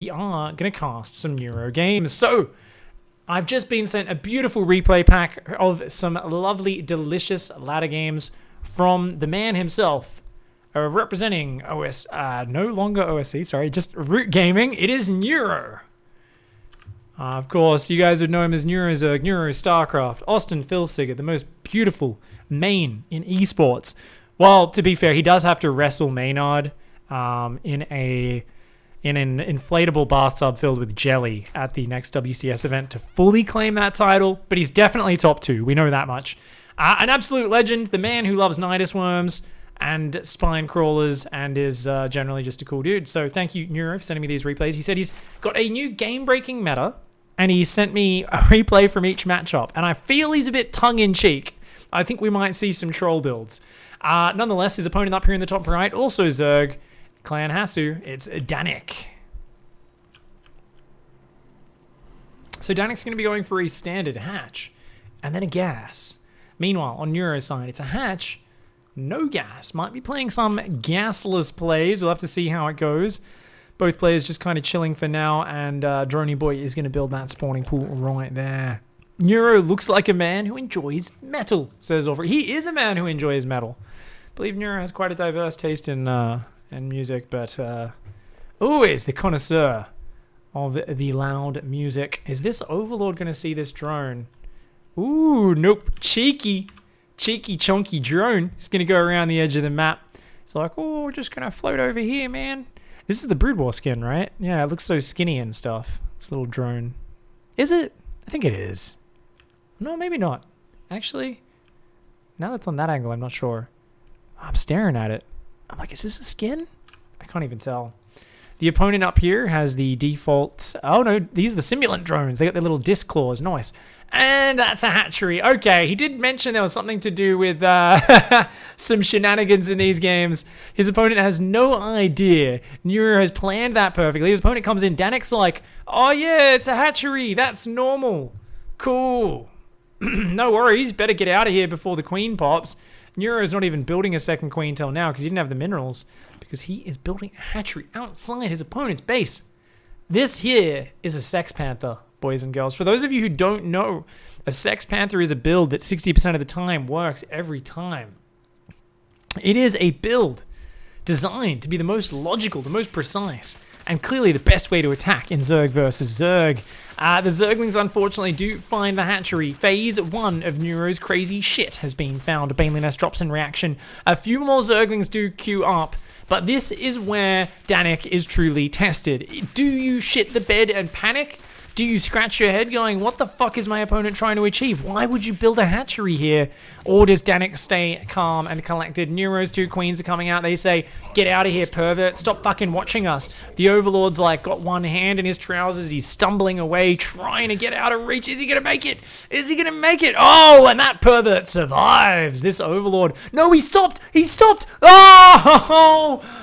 We are going to cast some Neuro games. So, I've just been sent a beautiful replay pack of some lovely, delicious ladder games from the man himself, representing no longer OSC, sorry, just Root Gaming. It is Neuro. Of course, you guys would know him as Neuro Zerg, Neuro StarCraft, Austin Filsiger, the most beautiful main in esports. Well, to be fair, he does have to wrestle Maynard in an inflatable bathtub filled with jelly at the next WCS event to fully claim that title, but he's definitely top 2. We know that much. An absolute legend, the man who loves Nidus worms and spine crawlers and is generally just a cool dude. So thank you, Neuro, for sending me these replays. He said he's got a new game-breaking meta, and he sent me a replay from each matchup, and I feel he's a bit tongue-in-cheek. I think we might see some troll builds. Nonetheless, his opponent up here in the top right, also Zerg, Clan Hasu, it's Danik. So Danik's going to be going for a standard hatch, and then a gas. Meanwhile, on Neuro's side, it's a hatch, no gas. Might be playing some gasless plays. We'll have to see how it goes. Both players just kind of chilling for now, and Droney Boy is going to build that spawning pool right there. Neuro looks like a man who enjoys metal, says Orfrey. He is a man who enjoys metal. I believe Neuro has quite a diverse taste in music, but is the connoisseur of the loud music. Is this Overlord going to see this drone? Ooh, nope. Cheeky chunky drone. He's going to go around the edge of the map. It's like, oh, we're just going to float over here, man. This is the Brood War skin, right? Yeah, it looks so skinny and stuff. This little drone. Is it? I think it is. No, maybe not. Actually, now that's on that angle, I'm not sure. I'm staring at it. I'm like, is this a skin? I can't even tell. The opponent up here has the default... Oh, no, these are the simulant drones. They got their little disc claws. Nice. And that's a hatchery. Okay, he did mention there was something to do with some shenanigans in these games. His opponent has no idea. Neuro has planned that perfectly. His opponent comes in. Danik's like, oh, yeah, it's a hatchery. That's normal. Cool. No worries. Better get out of here before the queen pops. Neuro's not even building a second queen till now because he didn't have the minerals, because he is building a hatchery outside his opponent's base. This here is a Sex Panther, boys and girls. For those of you who don't know, a Sex Panther is a build that 60% of the time works every time. It is a build designed to be the most logical, the most precise, and clearly the best way to attack in Zerg versus Zerg. The Zerglings unfortunately do find the hatchery. Phase 1 of Neuro's crazy shit has been found. Baneley Nest drops in reaction. A few more Zerglings do queue up, but this is where Danik is truly tested. Do you shit the bed and panic? Do you scratch your head going, what the fuck is my opponent trying to achieve? Why would you build a hatchery here? Or does Danik stay calm and collected? Neuro's 2 queens are coming out. They say, get out of here, pervert. Stop fucking watching us. The Overlord's like got one hand in his trousers. He's stumbling away, trying to get out of reach. Is he going to make it? Is he going to make it? Oh, and that pervert survives. This Overlord. No, he stopped. He stopped.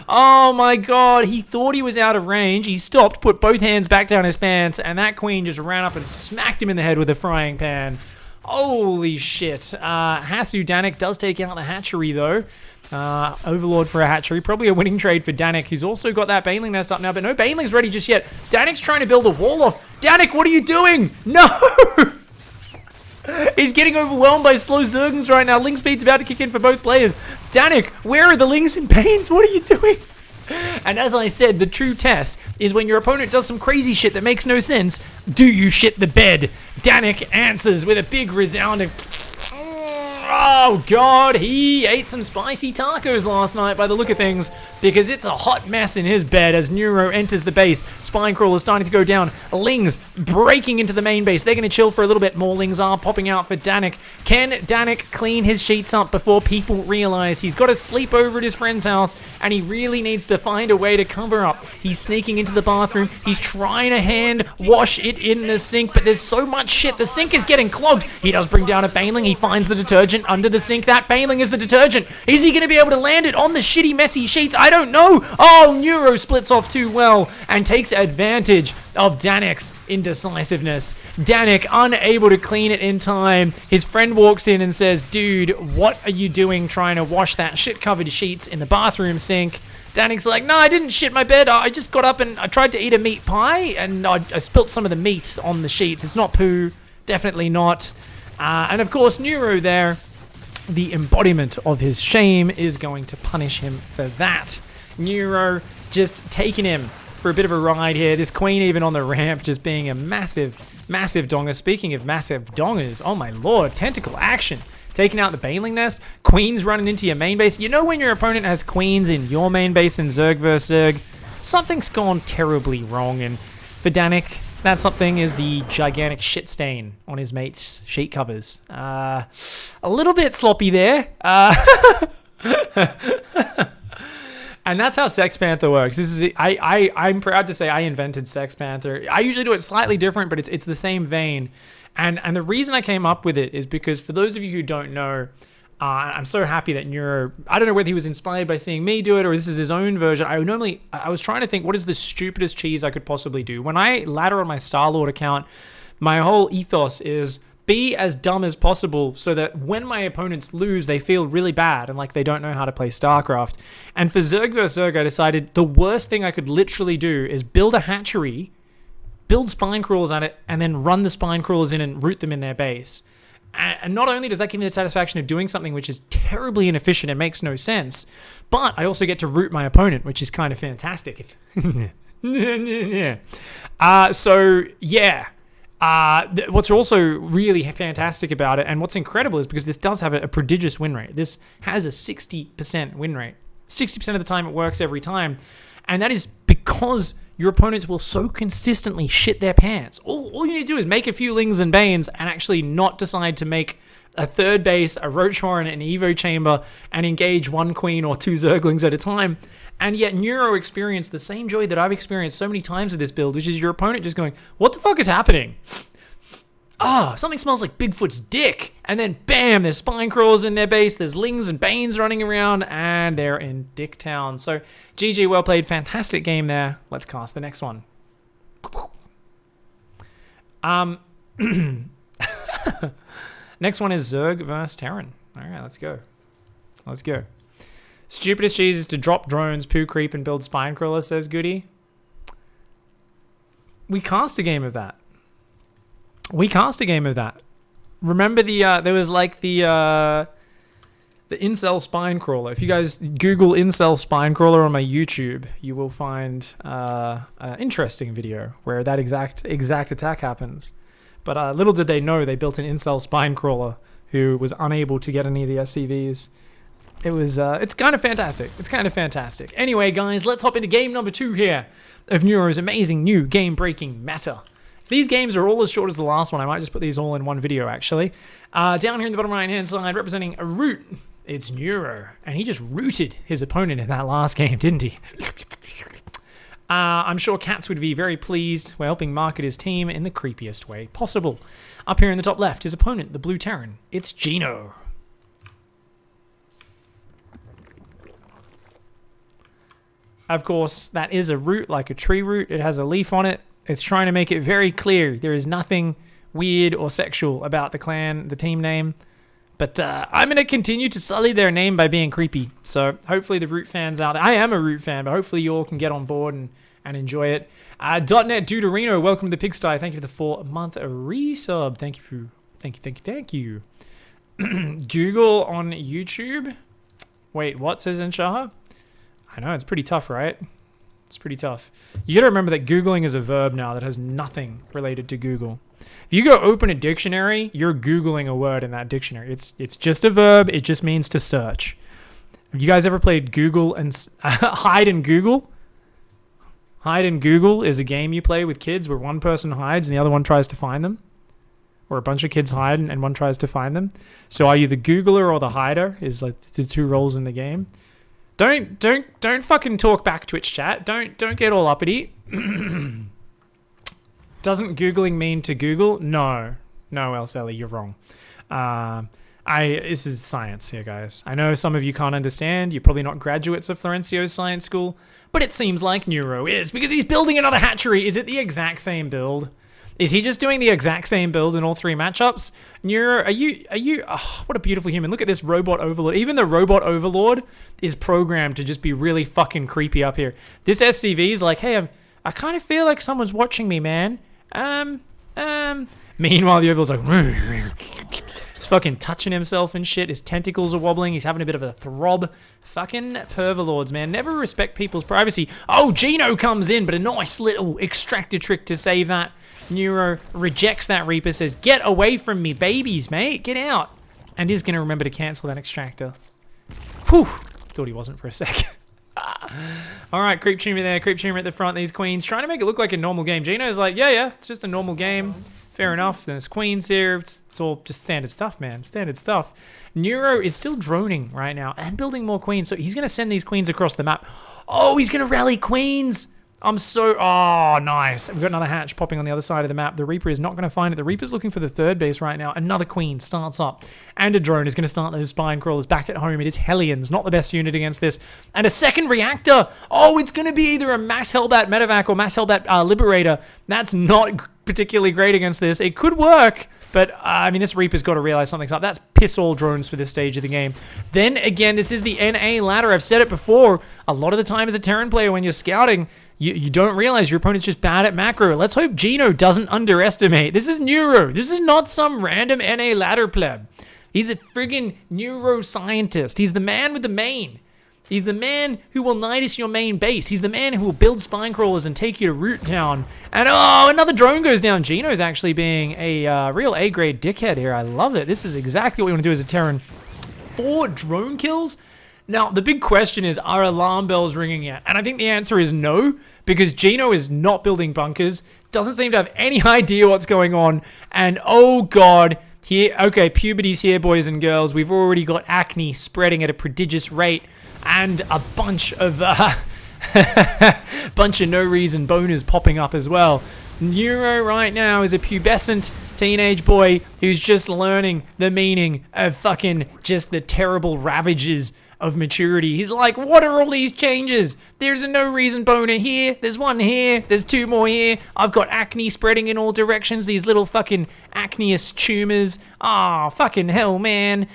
Oh my god. He thought he was out of range. He stopped, put both hands back down his pants, and that queen just ran up and smacked him in the head with a frying pan. Holy shit. Hasu Danik does take out the hatchery, though. Overlord for a hatchery. Probably a winning trade for Danik, who's also got that Baneling Nest up now, but no Baneling's ready just yet. Danik's trying to build a wall off. Danik, what are you doing? No! He's getting overwhelmed by slow Zerglings right now. Ling speed's about to kick in for both players. Danik, where are the Lings and Banes? What are you doing? And as I said, the true test is when your opponent does some crazy shit that makes no sense. Do you shit the bed? Danik answers with a big resounding... Oh god, he ate some spicy tacos last night by the look of things, because it's a hot mess in his bed as Neuro enters the base. Spine crawler starting to go down. Lings breaking into the main base. They're going to chill for a little bit. More Lings are popping out for Danik. Can Danik clean his sheets up before people realize he's got to sleep over at his friend's house, and he really needs to find a way to cover up? He's sneaking into the bathroom. He's trying to hand wash it in the sink, but there's so much shit. The sink is getting clogged. He does bring down a Baneling. He finds the detergent. detergent under the sink. That Baneling is the detergent. Is he going to be able to land it on the shitty, messy sheets? I don't know. Oh, Neuro splits off too well and takes advantage of Danik's indecisiveness. Danik unable to clean it in time. His friend walks in and says, dude, what are you doing trying to wash that shit-covered sheets in the bathroom sink? Danik's like, no, I didn't shit my bed. I just got up and I tried to eat a meat pie and I spilt some of the meat on the sheets. It's not poo. Definitely not. And of course, Neuro there, the embodiment of his shame, is going to punish him for that. Neuro just taking him for a bit of a ride here. This queen even on the ramp just being a massive, massive donger. Speaking of massive dongers, oh my lord, tentacle action. Taking out the Baneling nest. Queens running into your main base. You know when your opponent has queens in your main base in Zerg vs Zerg, something's gone terribly wrong. And for Danik, that something is the gigantic shit stain on his mate's sheet covers. A little bit sloppy there. And that's how Sex Panther works. This is I'm proud to say I invented Sex Panther. I usually do it slightly different, but it's the same vein. And the reason I came up with it is because for those of you who don't know, I'm so happy that Neuro, I don't know whether he was inspired by seeing me do it or this is his own version. I was trying to think, what is the stupidest cheese I could possibly do? When I ladder on my Star-Lord account, my whole ethos is be as dumb as possible so that when my opponents lose, they feel really bad and like they don't know how to play StarCraft. And for Zerg vs Zerg, I decided the worst thing I could literally do is build a hatchery, build spine crawlers at it, and then run the spine crawlers in and root them in their base. And not only does that give me the satisfaction of doing something which is terribly inefficient and makes no sense, but I also get to root my opponent, which is kind of fantastic. What's also really fantastic about it, and what's incredible, is because this does have a prodigious win rate. This has a 60% win rate. 60% of the time it works every time. And that is because your opponents will so consistently shit their pants. All you need to do is make a few Lings and Banes and actually not decide to make a third base, a Roach Warren, an Evo Chamber, and engage one Queen or two Zerglings at a time. And yet Neuro experienced the same joy that I've experienced so many times with this build, which is your opponent just going, what the fuck is happening? Something smells like Bigfoot's dick. And then bam, there's spine crawlers in their base, there's Lings and Banes running around, and they're in Dick Town. So GG, well played, fantastic game there. Let's cast the next one. Next one is Zerg versus Terran. Alright, let's go. Let's go. Stupidest cheese is to drop drones, poo creep, and build spine crawlers, says Goody. We cast a game of that. Remember there was like the incel spine crawler. If you guys Google incel spine crawler on my YouTube, you will find an interesting video where that exact attack happens. But little did they know they built an incel spine crawler who was unable to get any of the SCVs. It's kind of fantastic. Anyway, guys, let's hop into game number 2 here of Neuro's amazing new game-breaking meta. If these games are all as short as the last one, I might just put these all in one video, actually. Down here in the bottom right-hand side, representing a root, it's Neuro. And he just rooted his opponent in that last game, didn't he? I'm sure Cats would be very pleased. We're helping market his team in the creepiest way possible. Up here in the top left, his opponent, the Blue Terran. It's Gino. Of course, that is a root, like a tree root. It has a leaf on it. It's trying to make it very clear there is nothing weird or sexual about the clan, the team name. But I'm going to continue to sully their name by being creepy. So hopefully the Root fans out there, I am a Root fan, but hopefully you all can get on board and enjoy it. .NET Deuterino, welcome to the Pigsty. Thank you for the 4-month resub. Thank you. Google on YouTube. Wait, what, says Inshaha? I know, it's pretty tough, right? It's pretty tough. You gotta remember that Googling is a verb now that has nothing related to Google. If you go open a dictionary, you're Googling a word in that dictionary. It's just a verb. It just means to search. Have you guys ever played Google and Hide and Google? Hide and Google is a game you play with kids where one person hides and the other one tries to find them. Or a bunch of kids hide and one tries to find them. So are you the Googler or the hider is like the two roles in the game. Don't fucking talk back, Twitch chat. Don't get all uppity. Doesn't Googling mean to Google? No, Elselly, you're wrong. This is science here, guys. I know some of you can't understand. You're probably not graduates of Florencio's science school, but it seems like Neuro is, because he's building another hatchery. Is it the exact same build? Is he just doing the exact same build in all 3 matchups? Neuro, are you, oh, what a beautiful human. Look at this robot overlord. Even the robot overlord is programmed to just be really fucking creepy up here. This SCV is like, hey, I kind of feel like someone's watching me, man. Meanwhile, the overlord's like, he's fucking touching himself and shit. His tentacles are wobbling. He's having a bit of a throb. Fucking perverlords, man. Never respect people's privacy. Oh, Geno comes in, but a nice little extractor trick to save that. Neuro rejects that Reaper, says, get away from me, babies, mate. Get out. And is going to remember to cancel that extractor. Whew. Thought he wasn't for a sec. All right, creep tumor there. Creep tumor at the front. These queens. Trying to make it look like a normal game. Geno's like, yeah, it's just a normal game. Fair enough. There's queens here. It's all just standard stuff, man. Standard stuff. Neuro is still droning right now and building more queens. So he's going to send these queens across the map. Oh, he's going to rally queens. Oh, nice. We've got another hatch popping on the other side of the map. The Reaper is not going to find it. The Reaper's looking for the 3rd base right now. Another queen starts up. And a drone is going to start those spine crawlers back at home. It is Hellions, not the best unit against this. And a 2nd reactor. Oh, it's going to be either a Mass Hellbat Medevac or Mass Hellbat Liberator. That's not particularly great against this. It could work. But, I mean, this Reaper's got to realize something's up. That's piss all drones for this stage of the game. Then, again, this is the NA ladder. I've said it before. A lot of the time as a Terran player, when you're scouting, you don't realize your opponent's just bad at macro. Let's hope Geno doesn't underestimate. This is Neuro. This is not some random NA ladder pleb. He's a friggin' neuroscientist. He's the man with the main. He's the man who will nidus your main base. He's the man who will build spine crawlers and take you to Root Town. And oh, another drone goes down. Geno's actually being a real A-grade dickhead here. I love it. This is exactly what we want to do as a Terran. 4 drone kills? Now, the big question is, are alarm bells ringing yet? And I think the answer is no, because Geno is not building bunkers, doesn't seem to have any idea what's going on, and oh god, here, okay, puberty's here, boys and girls. We've already got acne spreading at a prodigious rate, and a bunch of no reason boners popping up as well. Neuro right now is a pubescent teenage boy who's just learning the meaning of fucking just the terrible ravages of maturity. He's like, what are all these changes? There's a no reason boner here. There's one here. There's 2 more here. I've got acne spreading in all directions. These little fucking acneous tumors. Ah, fucking hell, man.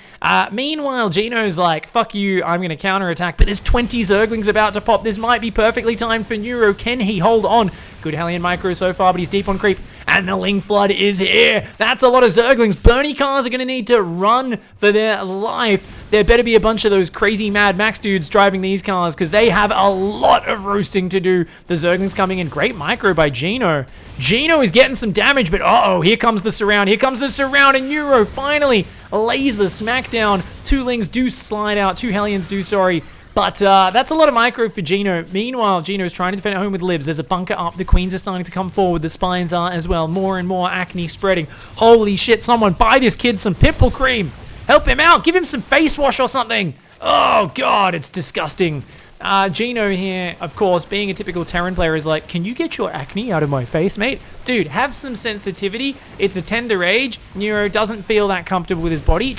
Meanwhile, Geno's like, fuck you. I'm going to counterattack. But there's 20 Zerglings about to pop. This might be perfectly timed for Neuro. Can he hold on? Good Hellion micro so far, but he's deep on creep. And the Ling Flood is here. That's a lot of Zerglings. Bernie cars are going to need to run for their life. There better be a bunch of those crazy Mad Max dudes driving these cars, because they have a lot of roasting to do. The Zerglings coming in. Great micro by Geno. Geno is getting some damage, but uh-oh, here comes the surround. Here comes the surround, and Neuro finally lays the smackdown. 2 Lings do slide out. 2 Hellions do, sorry. But that's a lot of micro for Geno. Meanwhile, Geno is trying to defend at home with libs. There's a bunker up. The queens are starting to come forward. The spines are as well. More and more acne spreading. Holy shit, someone buy this kid some pimple cream. Help him out. Give him some face wash or something. Oh, God, it's disgusting. Geno here, of course, being a typical Terran player, is like, can you get your acne out of my face, mate? Dude, have some sensitivity. It's a tender age. Neuro doesn't feel that comfortable with his body.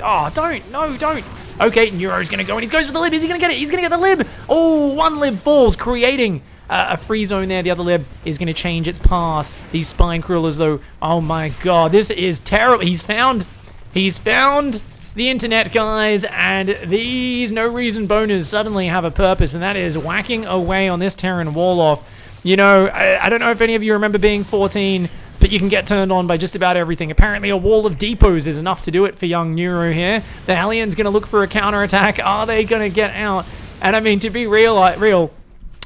Oh, don't. No, don't. Okay, Neuro's going to go, and he goes for the lib. Is he going to get it? He's going to get the lib. Oh, 1 lib falls, creating a free zone there. The other lib is going to change its path. These spine crawlers, though, oh my god, this is terrible. He's found the internet, guys, and these no reason boners suddenly have a purpose, and that is whacking away on this Terran wall-off. You know, I don't know if any of you remember being 14, but you can get turned on by just about everything. Apparently a wall of depots is enough to do it for young Neuro here. The Hellion's going to look for a counterattack. Are they going to get out? And I mean, to be real,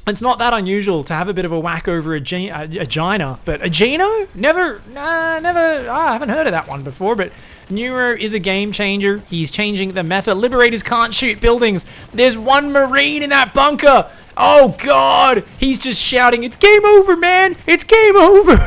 it's not that unusual to have a bit of a whack over a Gina, but a Geno? Never, I haven't heard of that one before, but Neuro is a game changer. He's changing the meta. Liberators can't shoot buildings. There's 1 Marine in that bunker. Oh, God. He's just shouting, it's game over, man. It's game over.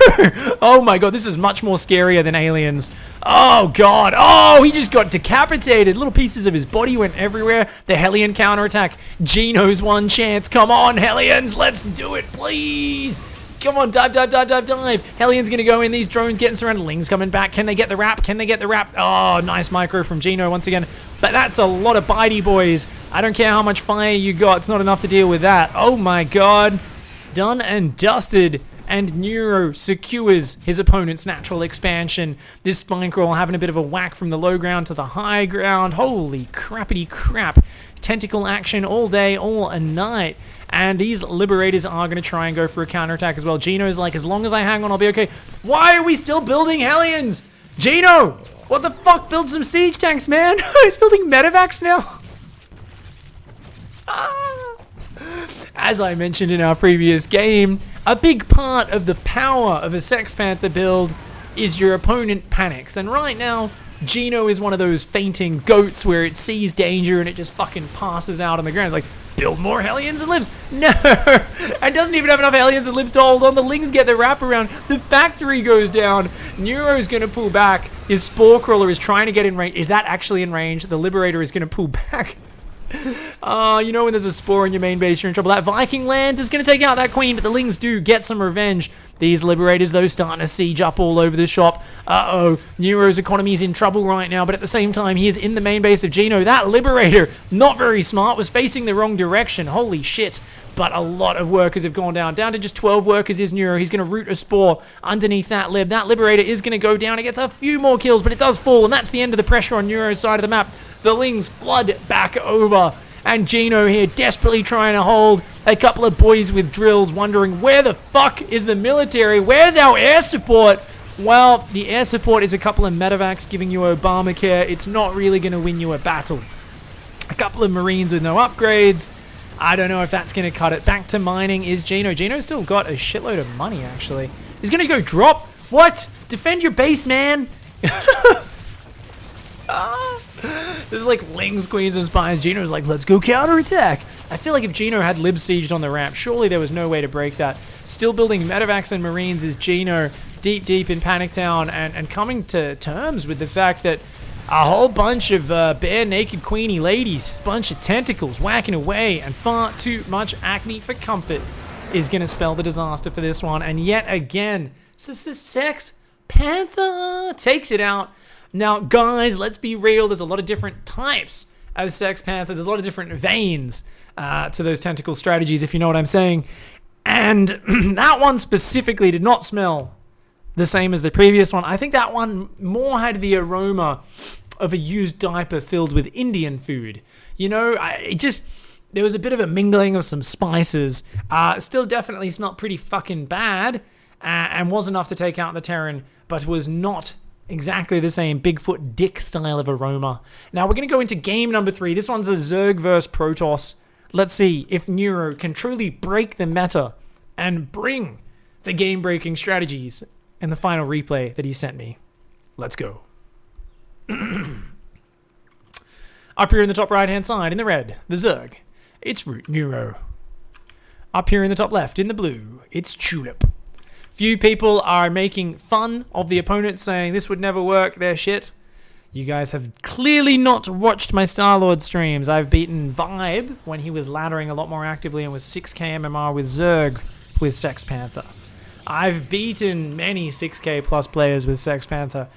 Oh, my God. This is much more scarier than Aliens. Oh, God. Oh, he just got decapitated. Little pieces of his body went everywhere. The Hellion counterattack. Geno's 1 chance. Come on, Hellions. Let's do it, please. Come on, dive, dive, dive, dive, dive. Hellions going to go in. These drones getting surrounded. Lings coming back. Can they get the wrap? Can they get the wrap? Oh, nice micro from Gino once again. But that's a lot of bitey, boys. I don't care how much fire you got. It's not enough to deal with that. Oh, my God. Done and dusted. And Neuro secures his opponent's natural expansion. This spine crawl having a bit of a whack from the low ground to the high ground. Holy crappity crap. Tentacle action all day, all night. And these Liberators are going to try and go for a counterattack as well. Gino's like, as long as I hang on, I'll be okay. Why are we still building Hellions? Gino! What the fuck? Build some siege tanks, man. He's building medevacs now. As I mentioned in our previous game, a big part of the power of a Sex Panther build is your opponent panics. And right now, Gino is one of those fainting goats where it sees danger and it just fucking passes out on the ground. It's like, build more Hellions and Libs. No! It doesn't even have enough Hellions and Libs to hold on. The Lings get the wraparound. The factory goes down. Neuro's going to pull back. His Spore Crawler is trying to get in range. Is that actually in range? The Liberator is going to pull back. You know when there's a spore in your main base, you're in trouble. That Viking Lance is going to take out that queen, but the Lings do get some revenge. These Liberators, though, starting to siege up all over the shop. Uh-oh, Neuro's economy is in trouble right now, but at the same time, he is in the main base of Gino. That Liberator, not very smart, was facing the wrong direction. Holy shit. But a lot of workers have gone down. Down to just 12 workers is Neuro. He's going to root a spore underneath that Lib. That Liberator is going to go down. It gets a few more kills, but it does fall, and that's the end of the pressure on Neuro's side of the map. The Lings flood back over, and Gino here desperately trying to hold a couple of boys with drills, wondering where the fuck is the military? Where's our air support? Well, the air support is a couple of medevacs giving you Obamacare. It's not really going to win you a battle. A couple of Marines with no upgrades. I don't know if that's going to cut it. Back to mining is Gino. Gino's still got a shitload of money, actually. He's going to go drop. What? Defend your base, man. This is like Lings, Queens, and Spines. Gino's like, let's go counterattack. I feel like if Gino had Lib sieged on the ramp, surely there was no way to break that. Still building medevacs and Marines is Gino, deep in Panic Town, and coming to terms with the fact that a whole bunch of bare naked queenie ladies, bunch of tentacles whacking away, and far too much acne for comfort is going to spell the disaster for this one. And yet again, Sex Panther takes it out. Now, guys, let's be real. There's a lot of different types of Sex Panther. There's a lot of different veins to those tentacle strategies, if you know what I'm saying. And that one specifically did not smell the same as the previous one. I think that one more had the aroma of a used diaper filled with Indian food. You know, there was a bit of a mingling of some spices. Still definitely smelled pretty fucking bad, and was enough to take out the Terran, but was not exactly the same Bigfoot dick style of aroma. Now we're going to go into game number 3. This one's a Zerg versus Protoss. Let's see if Neuro can truly break the meta and bring the game-breaking strategies in the final replay that he sent me. Let's go. Up here in the top right-hand side, in the red, the Zerg, it's Root Neuro. Up here in the top left, in the blue, it's Tulip. Few people are making fun of the opponent, saying this would never work, they're shit. You guys have clearly not watched my Star-Lord streams. I've beaten Vibe when he was laddering a lot more actively and was 6k MMR with Zerg with Sex Panther. I've beaten many 6k plus players with Sex Panther.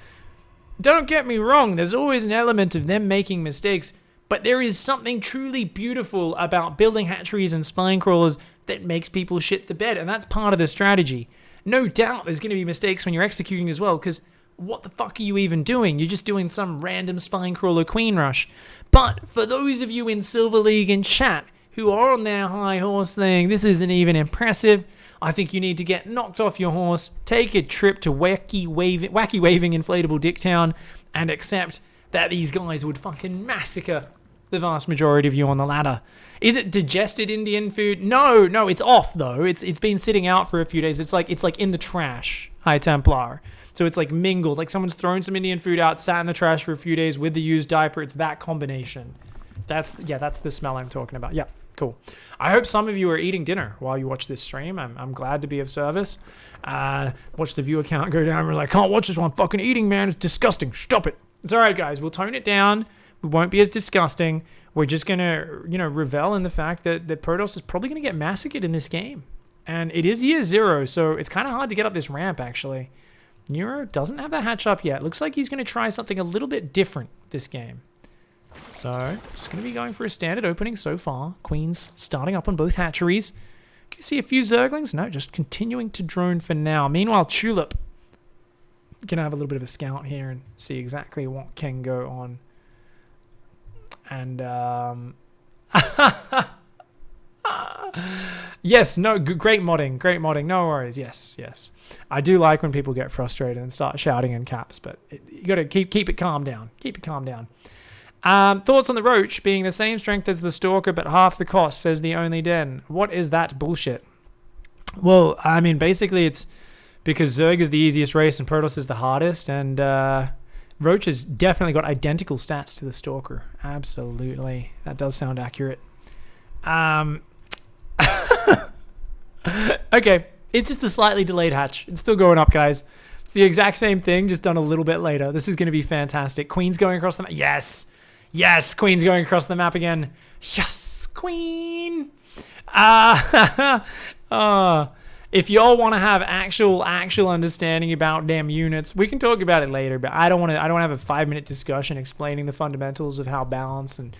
Don't get me wrong, there's always an element of them making mistakes, but there is something truly beautiful about building hatcheries and spine crawlers that makes people shit the bed, and that's part of the strategy. No doubt there's going to be mistakes when you're executing as well, because what the fuck are you even doing? You're just doing some random spine crawler queen rush. But for those of you in Silver League and chat who are on their high horse saying this isn't even impressive, I think you need to get knocked off your horse, take a trip to wacky waving inflatable Dicktown, and accept that these guys would fucking massacre the vast majority of you on the ladder. Is it digested Indian food? No, it's off though. It's been sitting out for a few days. It's like in the trash, High Templar. So it's like mingled, like someone's thrown some Indian food out, sat in the trash for a few days with the used diaper. It's that combination. That's the smell I'm talking about. Yeah, cool. I hope some of you are eating dinner while you watch this stream. I'm glad to be of service. Watch the viewer count go down. We're like, can't watch this one. I'm fucking eating, man. It's disgusting. Stop it. It's all right, guys. We'll tone it down. We won't be as disgusting. We're just gonna, revel in the fact that Protoss is probably gonna get massacred in this game. And it is year 0, so it's kind of hard to get up this ramp, actually. Neuro doesn't have the hatch up yet. Looks like he's going to try something a little bit different this game. So, just going to be going for a standard opening so far. Queen's starting up on both hatcheries. Can you see a few Zerglings? No, just continuing to drone for now. Meanwhile, Tulip going to have a little bit of a scout here and see exactly what can go on. And, yes, no, great modding, no worries, yes. I do like when people get frustrated and start shouting in caps, but you got to keep it calm down. Thoughts on the Roach being the same strength as the Stalker but half the cost, says the Only Den. What is that bullshit? Well, I mean, basically it's because Zerg is the easiest race and Protoss is the hardest, and Roach has definitely got identical stats to the Stalker. Absolutely. That does sound accurate. Okay, it's just a slightly delayed hatch. It's still going up, guys. It's the exact same thing, just done a little bit later. This is going to be fantastic. Queen's going across the map. Yes, Queen's going across the map again. Yes, Queen. If y'all want to have actual understanding about damn units, we can talk about it later. But I don't want to have a 5-minute discussion explaining the fundamentals of how balance and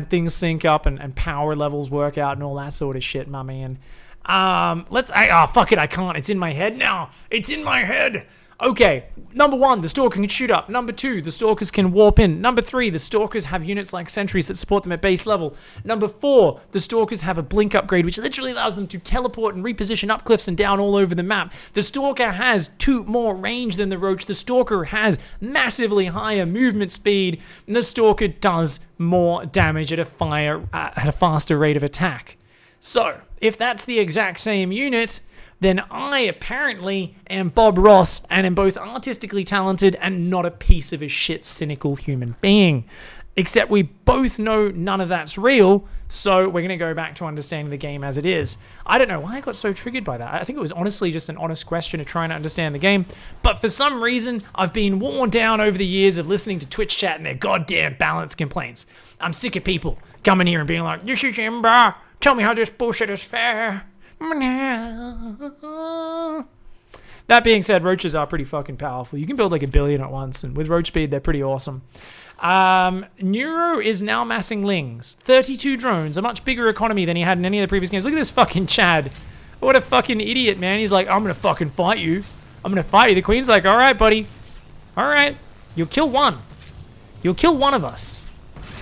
things sync up and power levels work out and all that sort of shit, my man. Fuck it, I can't. It's in my head now. It's in my head. Okay, number 1, the Stalker can shoot up. Number 2, the Stalkers can warp in. Number 3, the Stalkers have units like sentries that support them at base level. Number 4, the Stalkers have a blink upgrade, which literally allows them to teleport and reposition up cliffs and down all over the map. The Stalker has 2 more range than the Roach. The Stalker has massively higher movement speed, and the Stalker does more damage at a faster rate of attack. So, if that's the exact same unit, then I apparently am Bob Ross and am both artistically talented and not a piece of a shit cynical human being. Except we both know none of that's real, so we're going to go back to understanding the game as it is. I don't know why I got so triggered by that. I think it was honestly just an honest question of trying to understand the game, but for some reason, I've been worn down over the years of listening to Twitch chat and their goddamn balance complaints. I'm sick of people coming here and being like, "This is Ember, tell me how this bullshit is fair." That being said, Roaches are pretty fucking powerful. You can build like 1 billion at once, and with Roach speed, they're pretty awesome. Neuro is now massing Lings. 32 drones, a much bigger economy than he had in any of the previous games. Look at this fucking Chad. What a fucking idiot, man. He's like, I'm gonna fucking fight you. The Queen's like, alright, buddy. Alright. You'll kill one. You'll kill one of us.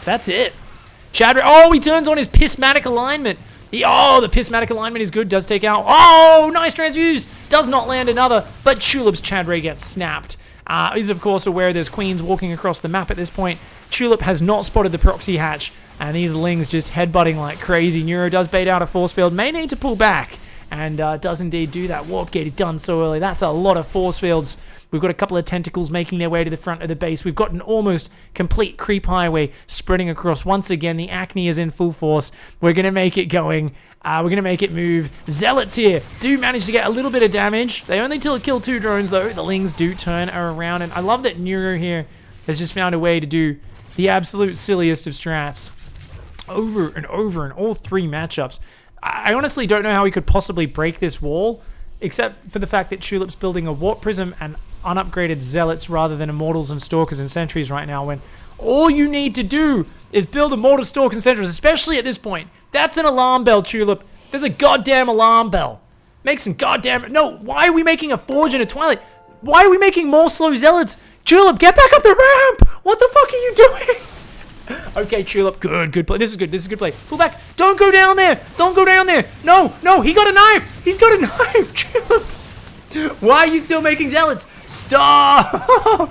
That's it. Chad, he turns on his Pismatic alignment. The Pismatic alignment is good, does take out. Oh, nice transfuse. Does not land another, but Tulip's Chadray gets snapped. He's, of course, aware there's Queens walking across the map at this point. Tulip has not spotted the proxy hatch, and these Lings just headbutting like crazy. Neuro does bait out a force field, may need to pull back, and does indeed do that. Warp gate done so early. That's a lot of force fields. We've got a couple of tentacles making their way to the front of the base. We've got an almost complete creep highway spreading across. Once again, the Acne is in full force. We're going to make it going. We're going to make it move. Zealots here do manage to get a little bit of damage. They only kill 2 drones, though. The Lings do turn around. And I love that Neuro here has just found a way to do the absolute silliest of strats over and over in all 3 matchups. I honestly don't know how he could possibly break this wall, except for the fact that Tulip's building a Warp Prism and unupgraded Zealots rather than Immortals and Stalkers and Sentries right now, when all you need to do is build Immortals, Stalkers, and Sentries, especially at this point. That's an alarm bell, Tulip. There's a goddamn alarm bell. Make some goddamn... No, why are we making a Forge and a Twilight? Why are we making more slow Zealots? Tulip, get back up the ramp! What the fuck are you doing? Okay, Tulip, good play. This is good play. Pull back. Don't go down there. No, he got a knife. He's got a knife, Tulip. Why are you still making Zealots? Stop!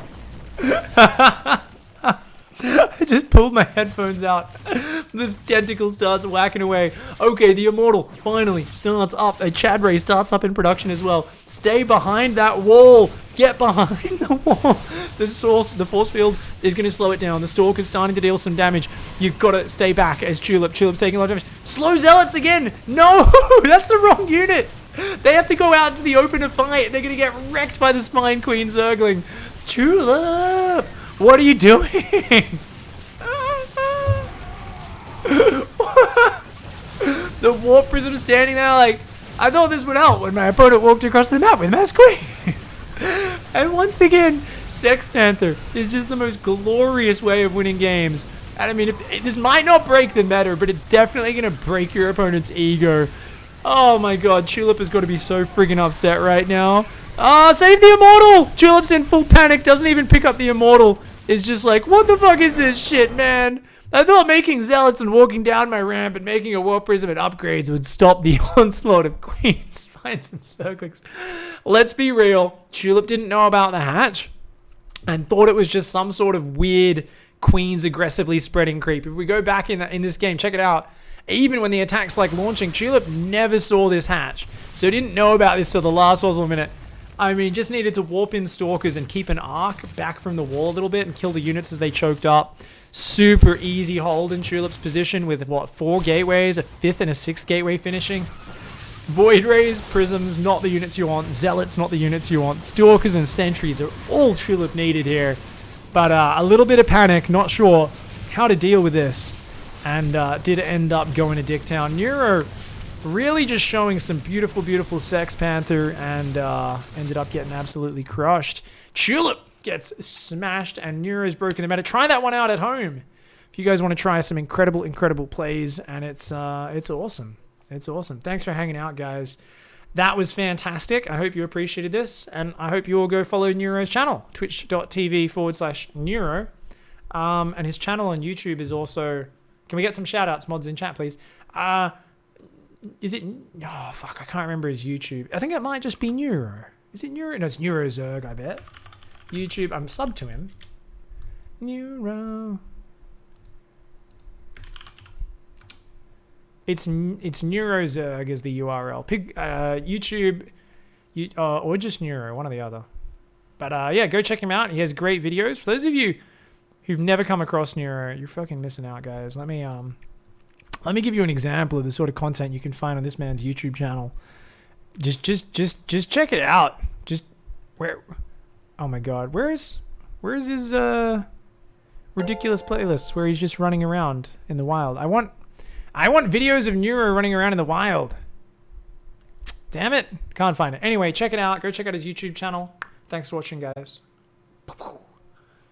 I just pulled my headphones out. This tentacle starts whacking away. Okay, the Immortal finally starts up. A Chadray starts up in production as well. Stay behind that wall. Get behind the wall. The force field is going to slow it down. The Stalker's starting to deal some damage. You've got to stay back as Tulip's taking a lot of damage. Slow Zealots again. No, that's the wrong unit. They have to go out into the open and fight. They're going to get wrecked by the Spine Queen Zergling. Tulip, what are you doing? The Warp Prism standing there like, I thought this would help when my opponent walked across the map with Mass Queen. And once again, Sex Panther is just the most glorious way of winning games. And I mean, this might not break the meta, but it's definitely going to break your opponent's ego. Oh my god, Tulip has got to be so friggin' upset right now. Ah, save the Immortal! Tulip's in full panic, doesn't even pick up the Immortal. Is just like, what the fuck is this shit, man? I thought making Zealots and walking down my ramp and making a War Prism and upgrades would stop the onslaught of Queens, Spines, and Circlings. Let's be real. Tulip didn't know about the hatch and thought it was just some sort of weird Queens aggressively spreading creep. If we go back in this game, check it out. Even when the attack's like launching, Tulip never saw this hatch. So didn't know about this till the last possible minute. I mean, just needed to warp in Stalkers and keep an arc back from the wall a little bit and kill the units as they choked up. Super easy hold in Tulip's position with, what, 4 gateways, a 5th and a 6th gateway finishing. Void Rays, Prisms, not the units you want. Zealots, not the units you want. Stalkers and Sentries are all Tulip needed here. But a little bit of panic, not sure how to deal with this. And did end up going to Dicktown. Neuro really just showing some beautiful, beautiful Sex Panther and ended up getting absolutely crushed. Tulip gets smashed and Neuro's broken the meta. Try that one out at home if you guys want to try some incredible, incredible plays. And it's awesome. It's awesome. Thanks for hanging out, guys. That was fantastic. I hope you appreciated this. And I hope you all go follow Neuro's channel, twitch.tv/Neuro. And his channel on YouTube is also... Can we get some shout-outs, mods, in chat, please? Is it... Oh, fuck. I can't remember his YouTube. I think it might just be Neuro. Is it Neuro? No, it's Neuro Zerg, I bet. YouTube. I'm subbed to him. Neuro. It's Neuro Zerg is the URL. YouTube... or just Neuro, one or the other. But yeah, go check him out. He has great videos. For those of you who've never come across Neuro, you're fucking missing out, guys. Let me give you an example of the sort of content you can find on this man's YouTube channel. Just check it out. Just where? Oh my god, where's his ridiculous playlists where he's just running around in the wild? I want videos of Neuro running around in the wild. Damn it, can't find it. Anyway, check it out. Go check out his YouTube channel. Thanks for watching, guys.